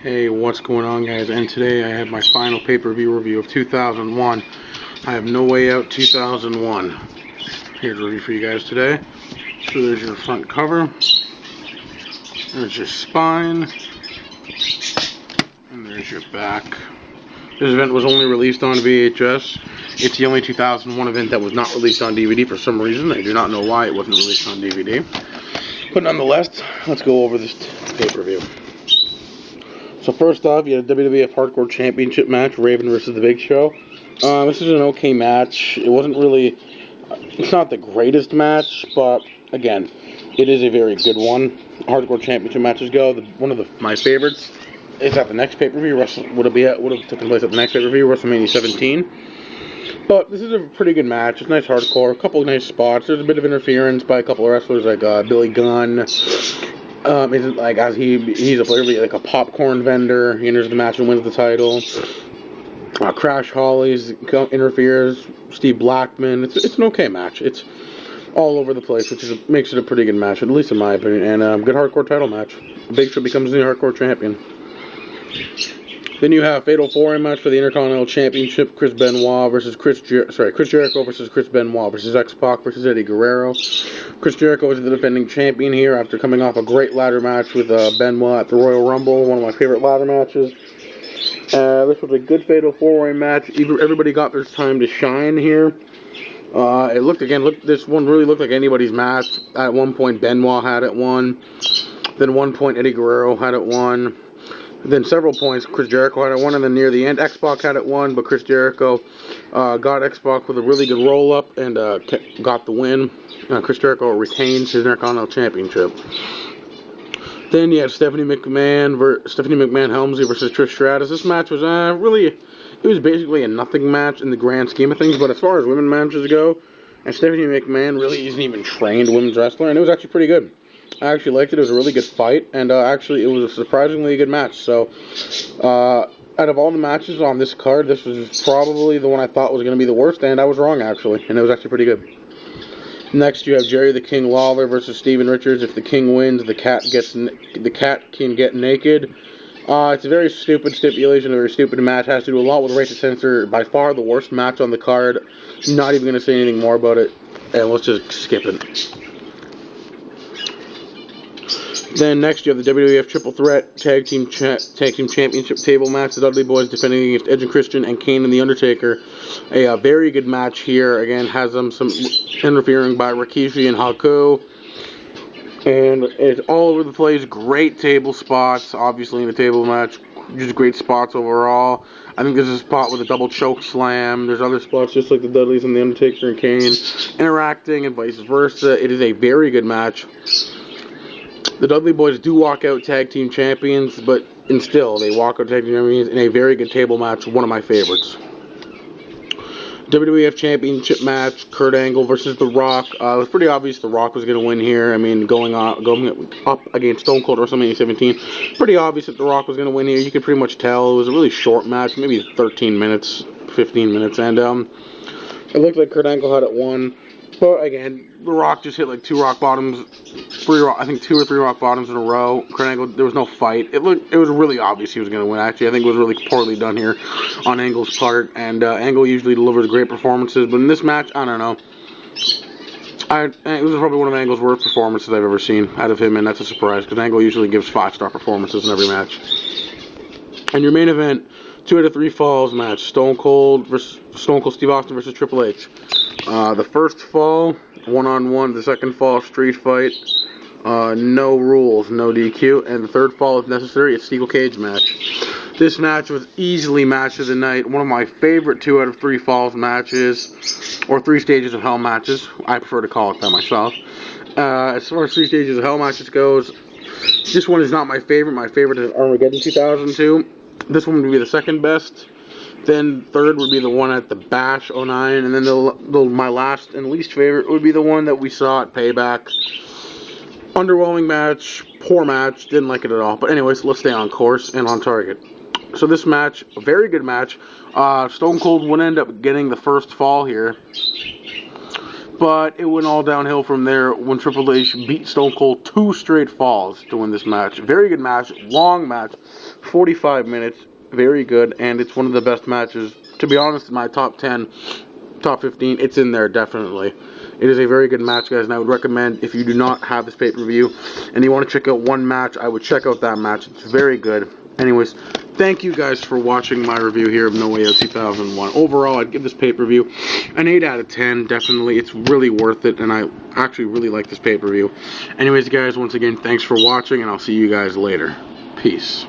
Hey, what's going on, guys? And today I have my final pay-per-view review of 2001. I have No Way Out 2001 here to review for you guys today. So there's your front cover, there's your spine, and there's your back. This event was only released on VHS. It's the only 2001 event that was not released on DVD for some reason. I do not know why it wasn't released on DVD. But nonetheless, let's go over this pay-per-view. So first off, you had a WWF Hardcore Championship match, Raven versus The Big Show. This is an okay match. It wasn't really, it's not the greatest match, but again, it is a very good one. Hardcore Championship matches go. One of my favorites is at the next pay-per-view. Would have taken place at the next pay-per-view, WrestleMania 17. But this is a pretty good match. It's nice hardcore, a couple of nice spots. There's a bit of interference by a couple of wrestlers like Billy Gunn. Isn't like as he's like a popcorn vendor. He enters the match and wins the title. Crash Holly's interferes. Steve Blackman. It's an okay match. It's all over the place, which makes it a pretty good match, at least in my opinion. And good hardcore title match. Big Show becomes the new hardcore champion. Then you have Fatal 4-Way match for the Intercontinental Championship. Chris Jericho versus Chris Benoit versus X-Pac versus Eddie Guerrero. Chris Jericho is the defending champion here after coming off a great ladder match with Benoit at the Royal Rumble, one of my favorite ladder matches. This was a good Fatal 4-Way match. Everybody got their time to shine here. This one really looked like anybody's match. At one point, Benoit had it won. Then at one point, Eddie Guerrero had it won. Then several points, Chris Jericho had it won, and then near the end, X-Pac had it won, but Chris Jericho got X-Pac with a really good roll-up and got the win. Chris Jericho retains his Intercontinental Championship. Then you had Stephanie Mcmahon-Helmsley versus Trish Stratus. This match was it was basically a nothing match in the grand scheme of things, but as far as women matches go, and Stephanie McMahon really isn't even trained women's wrestler, and it was actually pretty good. I actually liked it. It was a really good fight, and actually it was a surprisingly good match. So, out of all the matches on this card, this was probably the one I thought was going to be the worst, and I was wrong, actually, and it was actually pretty good. Next, you have Jerry the King Lawler versus Steven Richards. If the King wins, the cat can get naked. It's a very stupid stipulation, a very stupid match. Has to do a lot with right to censor. By far the worst match on the card. Not even going to say anything more about it, and let's just skip it. Then next you have the WWF Triple Threat Tag Team Championship table match. The Dudley Boys defending against Edge and Christian and Kane and The Undertaker. A very good match here. Again, has some interfering by Rikishi and Haku. And it's all over the place. Great table spots, obviously in the table match. Just great spots overall. I think there's a spot with a double choke slam. There's other spots just like the Dudleys and The Undertaker and Kane interacting and vice versa. It is a very good match. The Dudley Boys do walk out tag team champions, but still, they walk out tag team champions in a very good table match, one of my favorites. WWF Championship match, Kurt Angle versus The Rock. It was pretty obvious The Rock was going to win here. I mean, going up against Stone Cold WrestleMania 17, pretty obvious that The Rock was going to win here. You could pretty much tell. It was a really short match, maybe 13 minutes, 15 minutes, and it looked like Kurt Angle had it won. But again, The Rock just hit like two or three rock bottoms in a row. Kurt Angle, there was no fight. It was really obvious he was going to win. Actually, I think it was really poorly done here on Angle's part. And Angle usually delivers great performances, but in this match, I don't know. It was probably one of Angle's worst performances I've ever seen out of him, and that's a surprise because Angle usually gives 5-star performances in every match. And your main event, 2 out of 3 falls match: Stone Cold Steve Austin versus Triple H. The first fall, 1-on-1. The second fall, street fight. No rules, no DQ. And the third fall, if necessary, it's steel cage match. This match was easily match of the night. One of my favorite 2 out of 3 falls matches, or 3 stages of hell matches. I prefer to call it that myself. As far as 3 stages of hell matches goes, this one is not my favorite. My favorite is Armageddon 2002. This one would be the second best. Then third would be the one at the Bash 09, and then my last and least favorite would be the one that we saw at Payback. Underwhelming match, poor match, didn't like it at all. But anyways, let's stay on course and on target. So this match, a very good match. Stone Cold would end up getting the first fall here. But it went all downhill from there when Triple H beat Stone Cold 2 straight falls to win this match. Very good match, long match, 45 minutes, very good, and it's one of the best matches. To be honest, in my top 10, top 15, it's in there definitely. It is a very good match, guys, and I would recommend, if you do not have this pay-per-view and you want to check out one match, I would check out that match. It's very good. Anyways, thank you guys for watching my review here of No Way Out 2001. Overall, I'd give this pay-per-view an 8 out of 10, definitely. It's really worth it, and I actually really like this pay-per-view. Anyways, guys, once again, thanks for watching, and I'll see you guys later. Peace.